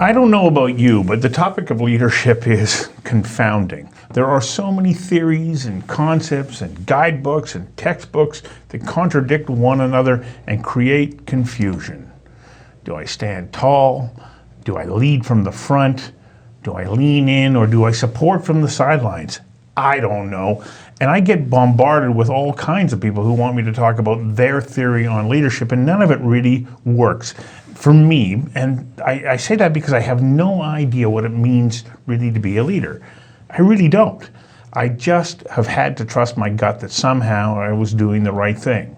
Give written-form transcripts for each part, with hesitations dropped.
I don't know about you, but the topic of leadership is confounding. There are so many theories and concepts and guidebooks and textbooks that contradict one another and create confusion. Do I stand tall? Do I lead from the front? Do I lean in, or do I support from the sidelines? I don't know. And I get bombarded with all kinds of people who want me to talk about their theory on leadership, and none of it really works for me. And I say that because I have no idea what it means really to be a leader. I really don't. I just have had to trust my gut that somehow I was doing the right thing.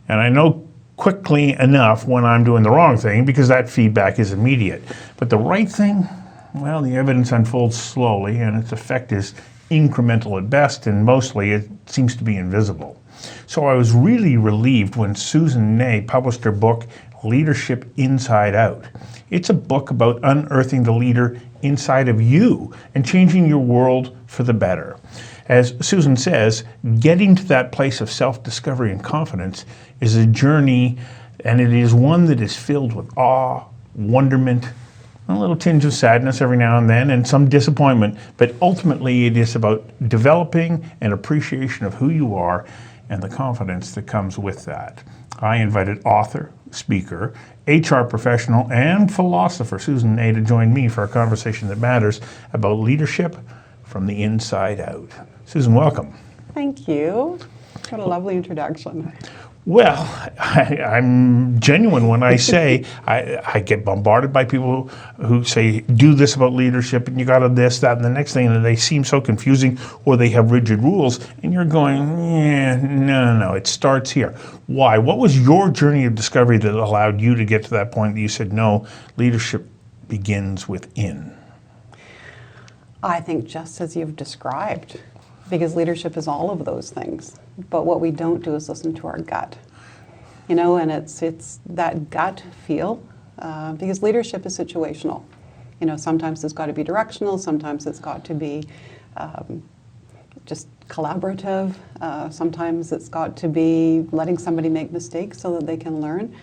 And I know quickly enough when I'm doing the wrong thing, because that feedback is immediate. But the right thing, well, the evidence unfolds slowly, and its effect is incremental at best, and mostly it seems to be invisible. So I was really relieved when Susan Ney published her book, Leadership Inside Out. It's a book about unearthing the leader inside of you and changing your world for the better. As Susan says, getting to that place of self-discovery and confidence is a journey, and it is one that is filled with awe, wonderment, a little tinge of sadness every now and then, and some disappointment, but ultimately it is about developing an appreciation of who you are and the confidence that comes with that. I invited author, speaker, HR professional, and philosopher Susan Ney to join me for a conversation that matters about leadership from the inside out. Susan, welcome. Thank you. What a lovely introduction. Well, I'm genuine when I say I get bombarded by people who say, do this about leadership, and you got to this, that, and the next thing, and they seem so confusing, or they have rigid rules, and you're going, yeah, no, it starts here. Why? What was your journey of discovery that allowed you to get to that point that you said, no, leadership begins within? I think just as you've described, because leadership is all of those things. But what we don't do is listen to our gut. You know, and it's that gut feel, because leadership is situational. You know, sometimes it's got to be directional, sometimes it's got to be just collaborative, sometimes it's got to be letting somebody make mistakes so that they can learn.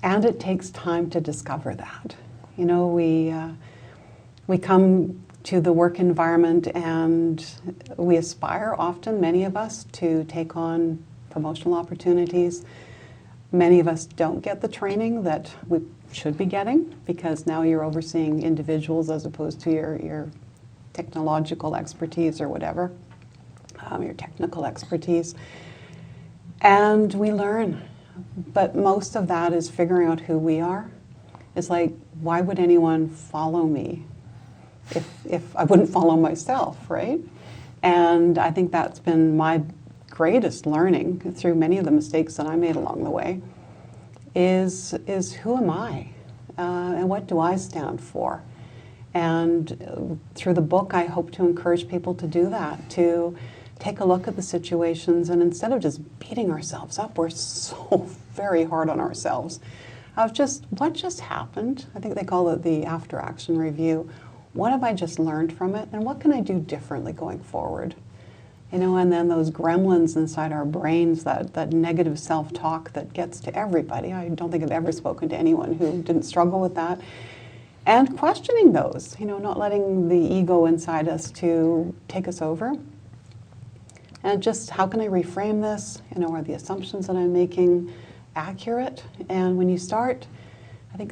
And it takes time to discover that. You know, we come to the work environment and we aspire often, many of us, to take on promotional opportunities. Many of us don't get the training that we should be getting, because now you're overseeing individuals as opposed to your technological expertise or whatever, your technical expertise. And we learn, but most of that is figuring out who we are. It's like, why would anyone follow me if I wouldn't follow myself, right? And I think that's been my greatest learning through many of the mistakes that I made along the way is who am I? And what do I stand for? And through the book, I hope to encourage people to do that, to take a look at the situations, and instead of just beating ourselves up, we're so very hard on ourselves, of just what just happened. I think they call it the after-action review. What have I just learned from it, and what can I do differently going forward? You know, and then those gremlins inside our brains, that negative self-talk that gets to everybody. I don't think I've ever spoken to anyone who didn't struggle with that. And questioning those, you know, not letting the ego inside us to take us over. And just, how can I reframe this? You know, are the assumptions that I'm making accurate? And when you start, I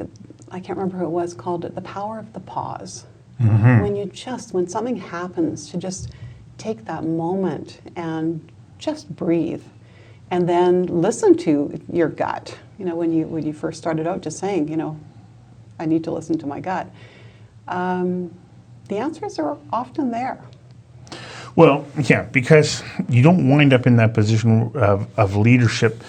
can't remember who it was, called it the power of the pause. Mm-hmm. When something happens, to just take that moment and just breathe, and then listen to your gut. You know, when you first started out just saying, you know, I need to listen to my gut. The answers are often there. Well, yeah, because you don't wind up in that position of leadership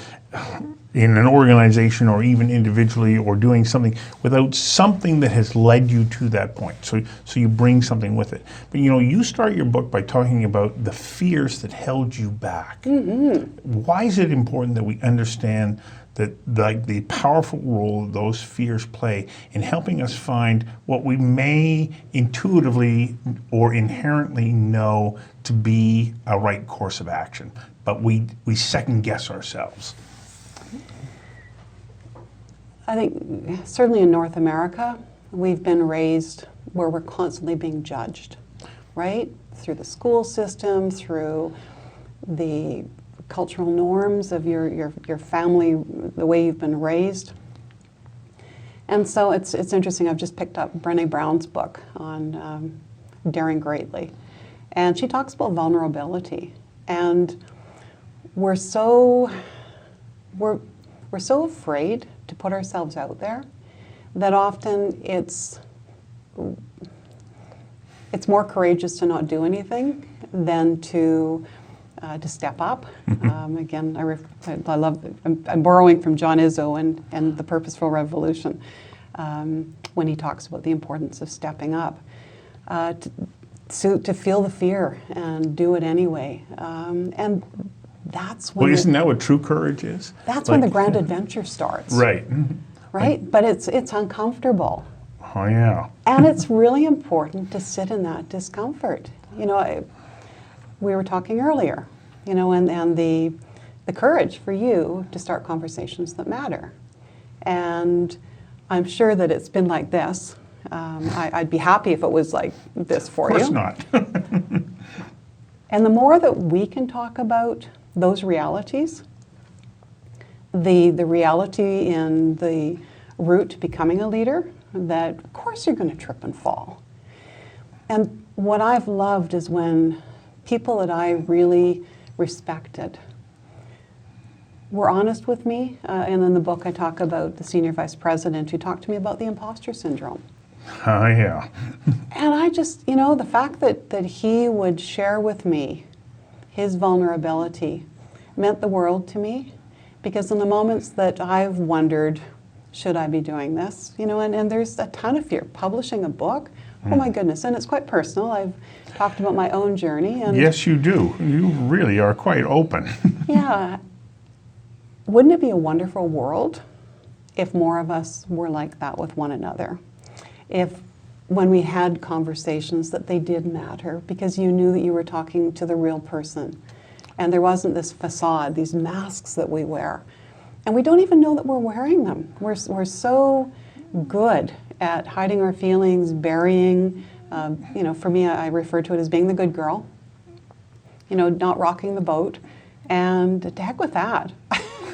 in an organization or even individually, or doing something without something that has led you to that point. So you bring something with it. But you know, you start your book by talking about the fears that held you back. Mm-hmm. Why is it important that we understand that the powerful role those fears play in helping us find what we may intuitively or inherently know to be a right course of action, but we second guess ourselves? I think certainly in North America, we've been raised where we're constantly being judged, right? Through the school system, through the cultural norms of your family, the way you've been raised. And so it's interesting, I've just picked up Brené Brown's book on Daring Greatly. And she talks about vulnerability. And we're so afraid to put ourselves out there that often it's more courageous to not do anything than to step up. Again, I love, I'm borrowing from John Izzo and The Purposeful Revolution when he talks about the importance of stepping up. To feel the fear and do it anyway. And that's when... Well, isn't that what true courage is? That's when the grand adventure starts. Right. Right? But it's uncomfortable. Oh, yeah. And it's really important to sit in that discomfort. You know, we were talking earlier, you know, and the courage for you to start conversations that matter. And I'm sure that it's been like this. I'd be happy if it was like this for you. Of course not. And the more that we can talk about those realities, the reality in the route to becoming a leader, that of course you're going to trip and fall. And what I've loved is when people that I really respected were honest with me. And in the book I talk about the senior vice president who talked to me about the imposter syndrome. Oh, yeah. And I just, you know, the fact that he would share with me his vulnerability meant the world to me, because in the moments that I've wondered, should I be doing this? You know, and there's a ton of fear. Publishing a book, oh my goodness, and it's quite personal. I've talked about my own journey. And yes, you do. You really are quite open. yeah. Wouldn't it be a wonderful world if more of us were like that with one another? If when we had conversations that they did matter because you knew that you were talking to the real person and there wasn't this facade, these masks that we wear. And we don't even know that we're wearing them. We're so good at hiding our feelings, burying, you know, for me, I refer to it as being the good girl, you know, not rocking the boat, and to heck with that.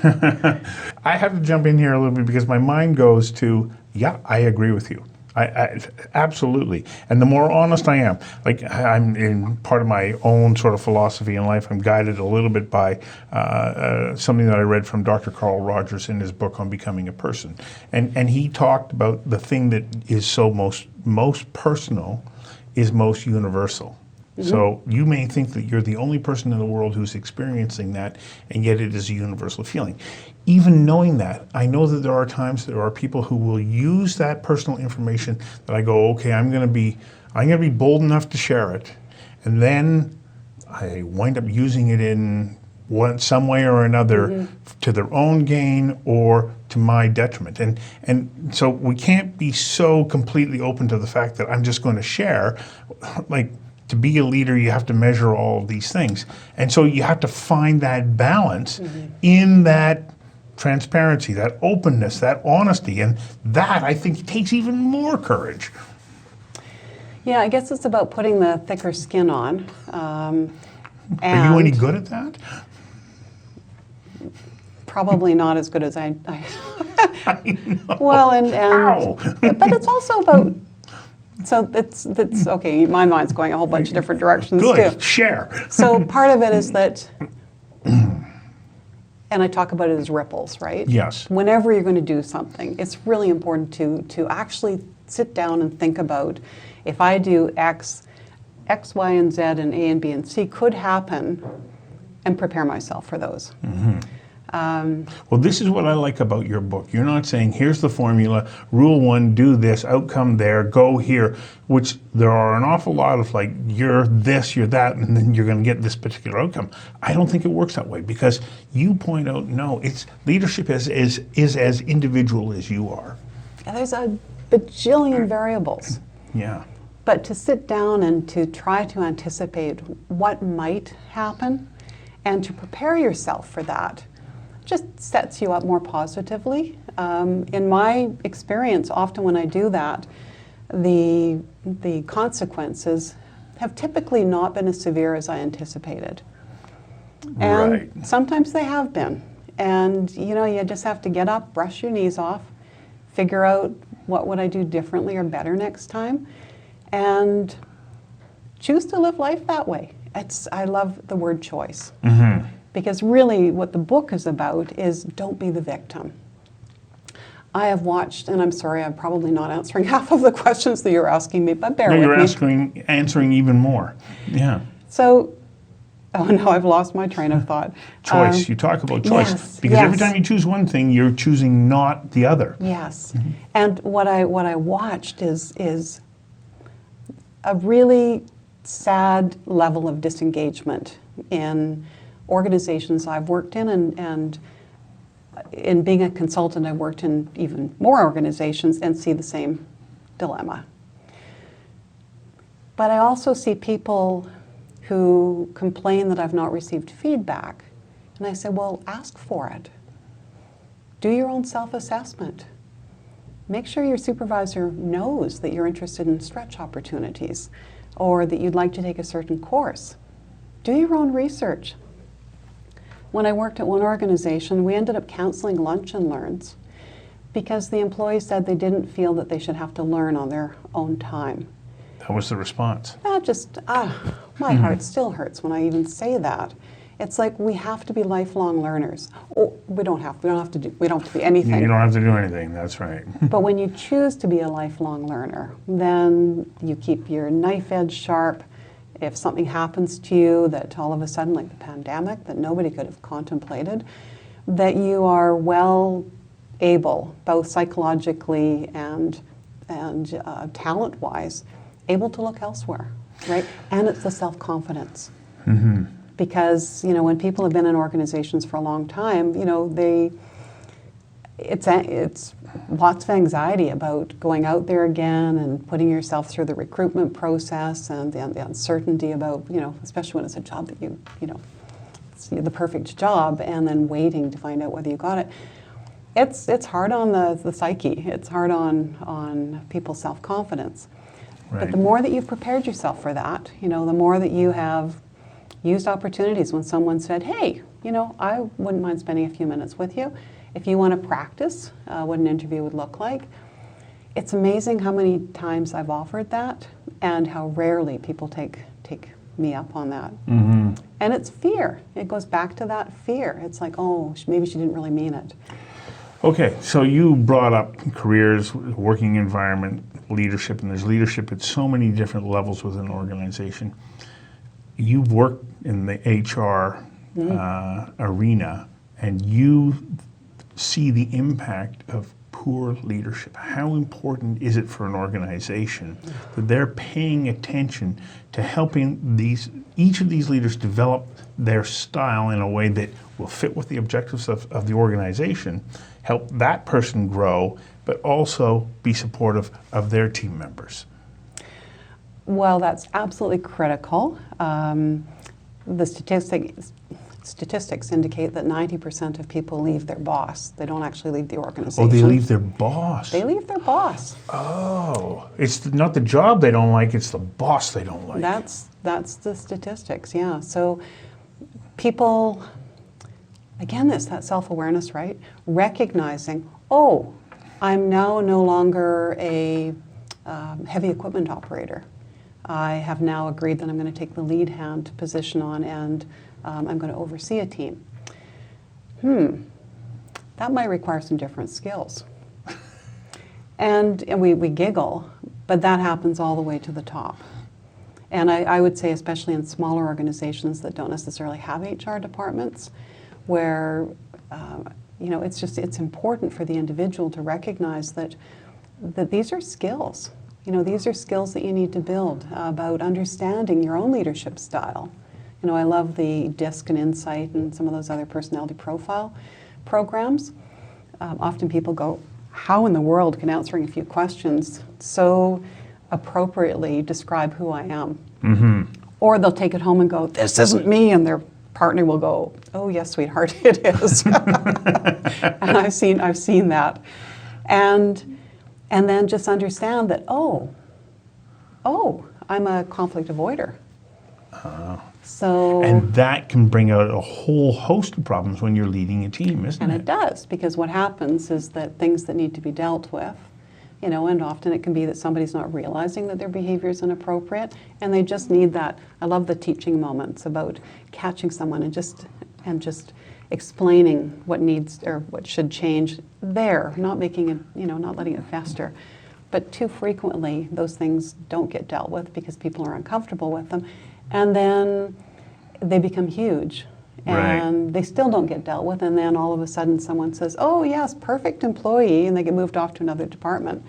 I have to jump in here a little bit because my mind goes to, yeah, I agree with you. I absolutely. And the more honest I am, like I'm in part of my own sort of philosophy in life, I'm guided a little bit by something that I read from Dr. Carl Rogers in his book on becoming a person. And he talked about the thing that is so most personal is most universal. Mm-hmm. So you may think that you're the only person in the world who's experiencing that, and yet it is a universal feeling. Even knowing that, I know that there are times there are people who will use that personal information that I go, okay, I'm going to be bold enough to share it, and then I wind up using it in some way or another to their own gain or to my detriment. And so we can't be so completely open to the fact that I'm just going to share, like. To be a leader, you have to measure all of these things. And so you have to find that balance in that transparency, that openness, that honesty. And that, I think, takes even more courage. Yeah, I guess it's about putting the thicker skin on. Are you any good at that? Probably not as good as I I know. Well, Ow. but it's also about... So it's okay, my mind's going a whole bunch of different directions Good. too. Share. So part of it is that, and I talk about it as ripples, right? Yes. Whenever you're going to do something, it's really important to actually sit down and think about, if I do X, Y, and Z, and A, and B, and C could happen, and prepare myself for those. Mm-hmm. Well, this is what I like about your book. You're not saying, here's the formula, rule one, do this, outcome there, go here, which there are an awful lot of like, you're this, you're that, and then you're going to get this particular outcome. I don't think it works that way because you point out, no, it's leadership is as individual as you are. And there's a bajillion variables. Yeah. But to sit down and to try to anticipate what might happen and to prepare yourself for that, just sets you up more positively. In my experience, often when I do that, the consequences have typically not been as severe as I anticipated. And Right. sometimes they have been. And you just have to get up, brush your knees off, figure out what would I do differently or better next time, and choose to live life that way. I love the word choice. Mm-hmm. Because really what the book is about is don't be the victim. I have watched, and I'm sorry, I'm probably not answering half of the questions that you're asking me, but bear No, with you're me. answering even more. Yeah. So, oh no, I've lost my train of thought. Choice. You talk about choice. Yes, Because every yes. time you choose one thing, you're choosing not the other. Yes. And what I watched is a really sad level of disengagement in organizations I've worked in, and in being a consultant, I worked in even more organizations and see the same dilemma. But I also see people who complain that I've not received feedback. And I say, well, ask for it. Do your own self-assessment. Make sure your supervisor knows that you're interested in stretch opportunities or that you'd like to take a certain course. Do your own research. When I worked at one organization, we ended up canceling lunch and learns because the employees said they didn't feel that they should have to learn on their own time. That was the response. That just, my heart still hurts when I even say that. It's like we have to be lifelong learners. Oh, we don't have to be anything. You don't have to do anything, that's right. But when you choose to be a lifelong learner, then you keep your knife edge sharp. If something happens to you that all of a sudden, like the pandemic, that nobody could have contemplated, that you are well able, both psychologically and talent-wise, able to look elsewhere, right? And it's the self-confidence. Mm-hmm. Because, when people have been in organizations for a long time, it's lots of anxiety about going out there again and putting yourself through the recruitment process and the uncertainty about, especially when it's a job that it's the perfect job, and then waiting to find out whether you got it. It's hard on the psyche. It's hard on people's self-confidence. Right. But the more that you've prepared yourself for that, the more that you have used opportunities when someone said, hey, I wouldn't mind spending a few minutes with you. If you want to practice what an interview would look like. It's amazing how many times I've offered that and how rarely people take me up on that. Mm-hmm. And it's fear. It goes back to that fear. It's like, oh, maybe she didn't really mean it. Okay, so you brought up careers, working environment, leadership, and there's leadership at so many different levels within an organization. You've worked in the HR arena, and you see the impact of poor leadership. How important is it for an organization that they're paying attention to helping each of these leaders develop their style in a way that will fit with the objectives of the organization, help that person grow, but also be supportive of their team members? Well, that's absolutely critical. The statistics indicate that 90% of people leave their boss. They don't actually leave the organization. Oh, they leave their boss. They leave their boss. Oh, it's not the job they don't like, it's the boss they don't like. That's the statistics, yeah. So people, again, it's that self-awareness, right? Recognizing, oh, I'm now no longer a heavy equipment operator. I have now agreed that I'm going to take the lead hand position on, and I'm going to oversee a team. That might require some different skills. And we giggle, but that happens all the way to the top. And I would say, especially in smaller organizations that don't necessarily have HR departments, where it's important for the individual to recognize that these are skills. These are skills that you need to build about understanding your own leadership style. I love the DISC and Insight and some of those other personality profile programs. Often people go, how in the world can answering a few questions so appropriately describe who I am? Mm-hmm. Or they'll take it home and go, this isn't me, and they're partner will go, "Oh yes, sweetheart, it is." And I've seen that, and then just understand that oh, I'm a conflict avoider. So And that can bring out a whole host of problems when you're leading a team, isn't and it? it does, because what happens is that things that need to be dealt with, you know, and often it can be that somebody's not realizing that their behavior is inappropriate, and they just need that. I love the teaching moments about catching someone and just explaining what needs or what should change there, not making it, you know, not letting it fester. But too frequently, those things don't get dealt with because people are uncomfortable with them, and then they become huge. And they still don't get dealt with, and then all of a sudden someone says, "Oh yes, perfect employee," and they get moved off to another department.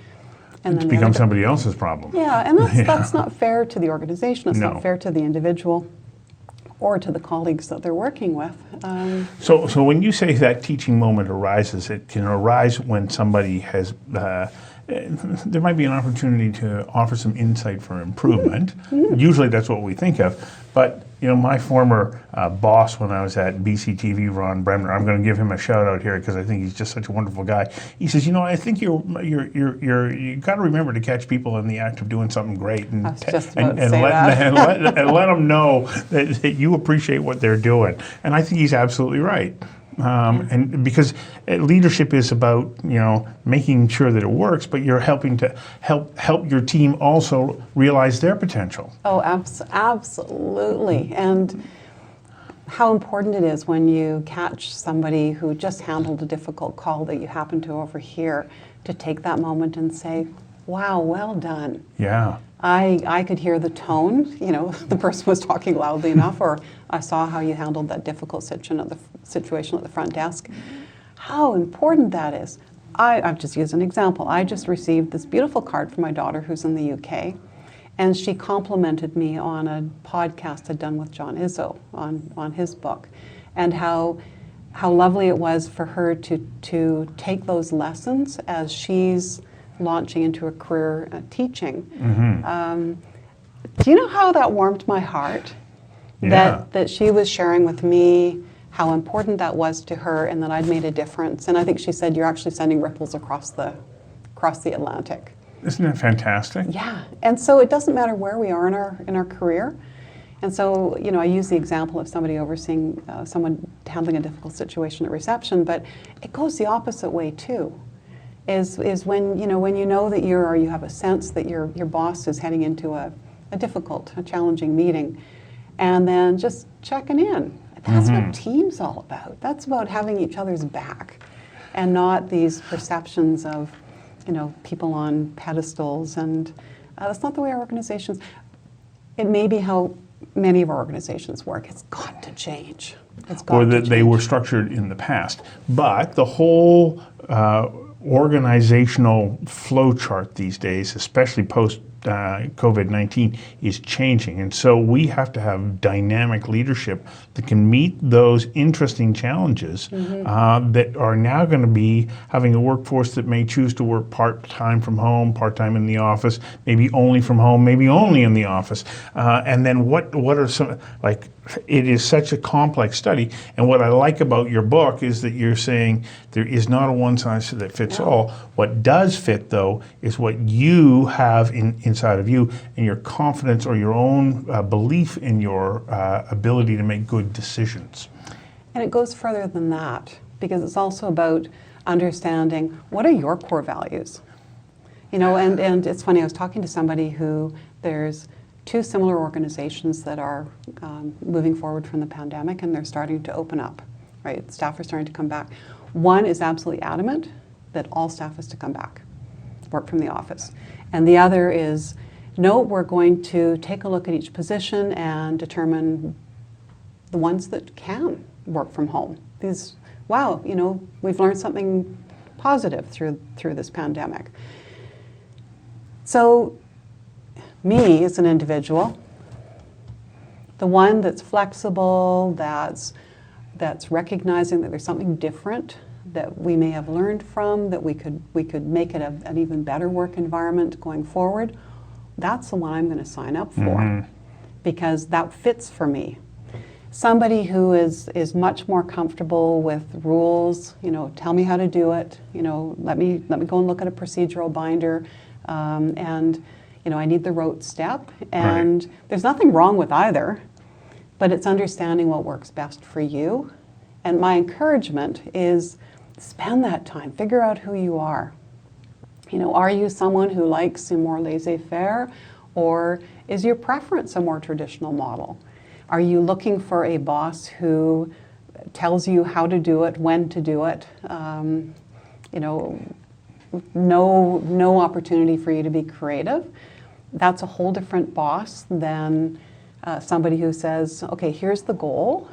And It's then become somebody else's problem. yeah, and that's not fair to the organization. It's No. not fair to the individual or to the colleagues that they're working with. So when you say that teaching moment arises, it can arise when somebody has, there might be an opportunity to offer some insight for improvement. Usually that's what we think of. But you know, my former boss when I was at BCTV, Ron Bremner, I'm going to give him a shout out here because I think he's just such a wonderful guy. He says, you know, I think you got to remember to catch people in the act of doing something great, and I was just about to say let, that. and let them know that you appreciate what they're doing. And I think he's absolutely right. And because leadership is about, you know, making sure that it works, but you're helping to help your team also realize their potential. Oh, absolutely. And how important it is when you catch somebody who just handled a difficult call that you happen to overhear, to take that moment and say, "Wow, well done." Yeah. I could hear the tone, you know, the person was talking loudly enough, or I saw how you handled that difficult situation at the front desk. How important that is. I've just used an example. I just received this beautiful card from my daughter who's in the UK, and she complimented me on a podcast I'd done with John Izzo on his book, and how lovely it was for her to take those lessons as she's launching into a career teaching. Do you know how that warmed my heart? Yeah. That she was sharing with me how important that was to her, and that I'd made a difference. And I think she said, "You're actually sending ripples across the Atlantic." Isn't that fantastic? Yeah. And so it doesn't matter where we are in our career. And so, you know, I use the example of somebody overseeing someone handling a difficult situation at reception, but it goes the opposite way too. Is when you know that you have a sense that your boss is heading into a challenging meeting, and then just checking in. That's what team's all about. That's about having each other's back, and not these perceptions of, you know, people on pedestals. And that's not the way our organizations. It may be how many of our organizations work. It's got to change. It's got Or to that change. they were structured in the past. But the whole organizational flow chart these days, especially post COVID-19, is changing. And so we have to have dynamic leadership that can meet those interesting challenges that are now going to be having a workforce that may choose to work part-time from home, part-time in the office, maybe only from home, maybe only in the office. And then what are some, like, it is such a complex study. And what I like about your book is that you're saying there is not a one size that fits all. What does fit, though, is what you have inside of you, and your confidence or your own belief in your ability to make good decisions. And it goes further than that, because it's also about understanding what are your core values. You know, and it's funny, I was talking to somebody who there's two similar organizations that are moving forward from the pandemic, and they're starting to open up, right? Staff are starting to come back. One is absolutely adamant that all staff is to come back, work from the office. And the other is, no, we're going to take a look at each position and determine the ones that can work from home. These, wow, you know, we've learned something positive through this pandemic. So, me as an individual, the one that's flexible, that's recognizing that there's something different that we may have learned from, that we could make it an even better work environment going forward, that's the one I'm going to sign up for, because that fits for me. somebody who is much more comfortable with rules, tell me how to do it, let me go and look at a procedural binder, and I need the rote step. And there's nothing wrong with either, but it's understanding what works best for you. And my encouragement is spend that time, figure out who you are. Are you someone who likes a more laissez-faire, or is your preference a more traditional model? Are you looking for a boss who tells you how to do it, when to do it? No opportunity for you to be creative. That's a whole different boss than somebody who says, okay, here's the goal.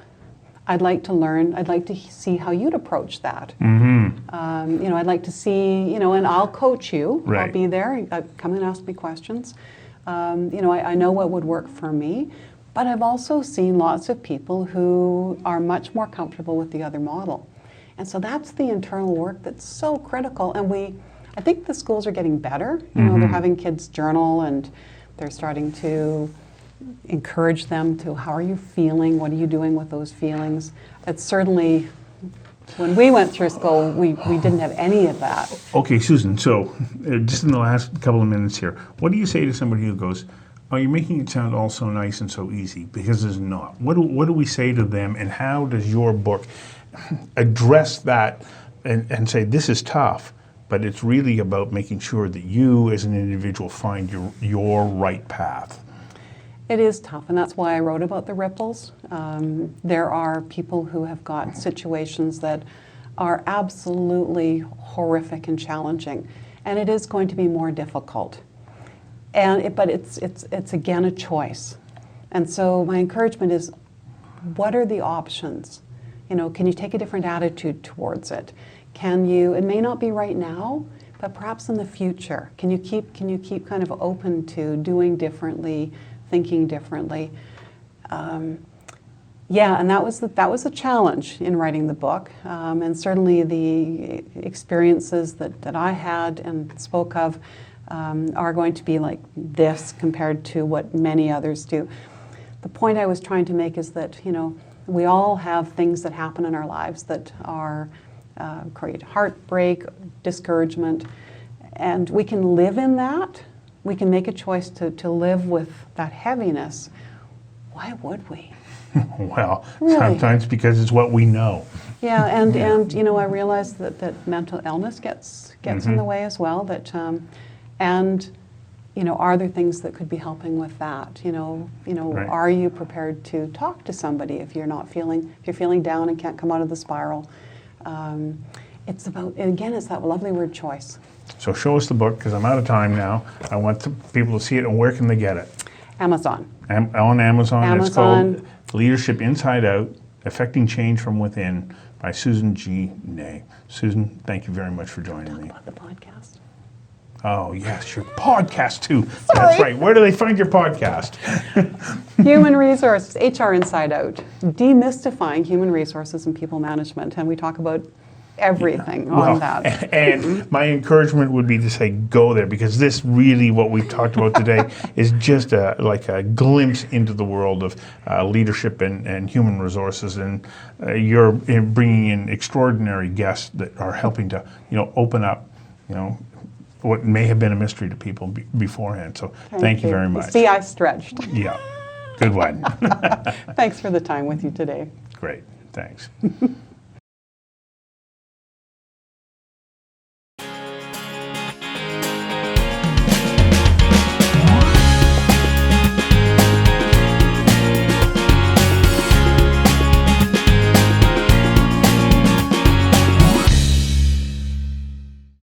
I'd like to learn, I'd like to see how you'd approach that. I'd like to see, and I'll coach you. I'll be there. Come and ask me questions. I know what would work for me. But I've also seen lots of people who are much more comfortable with the other model. And so that's the internal work that's so critical. And I think the schools are getting better. They're having kids journal, and they're starting to encourage them to, how are you feeling? What are you doing with those feelings? It's certainly, when we went through school, we didn't have any of that. Okay, Susan, so just in the last couple of minutes here, what do you say to somebody who goes, oh, you're making it sound all so nice and so easy, because it's not. What do we say to them, and how does your book address that and say, this is tough, but it's really about making sure that you as an individual find your right path? It is tough, and that's why I wrote about the ripples. There are people who have got situations that are absolutely horrific and challenging, and it is going to be more difficult. But it's again a choice. And so my encouragement is, what are the options? Can you take a different attitude towards it? It may not be right now, but perhaps in the future. Can you keep kind of open to doing differently, thinking differently? And that was a challenge in writing the book. And certainly the experiences that I had and spoke of are going to be like this compared to what many others do. The point I was trying to make is that, we all have things that happen in our lives that are create heartbreak, discouragement, and we can live in that. We can make a choice to live with that heaviness. Why would we? Well, really? Sometimes because it's what we know. Yeah, and I realize that mental illness gets in the way as well. Are there things that could be helping with that? Right. Are you prepared to talk to somebody if you're feeling down and can't come out of the spiral? It's that lovely word, choice. So show us the book, because I'm out of time now. I want people to see it, and where can they get it? Amazon. On Amazon. It's Amazon. called Leadership Inside Out, Affecting Change from Within by Susan G. Ney. Susan, thank you very much for joining me. About the podcast. Oh, yes, your podcast too. That's right. Where do they find your podcast? Human resources, HR Inside Out, demystifying human resources and people management. And we talk about everything on that. And my encouragement would be to say, go there, because this really, what we've talked about today, is just like a glimpse into the world of leadership and human resources. And you're bringing in extraordinary guests that are helping to, open up, what may have been a mystery to people beforehand. So thank you very much. See, I stretched. Yeah, good one. Thanks for the time with you today. Great, thanks.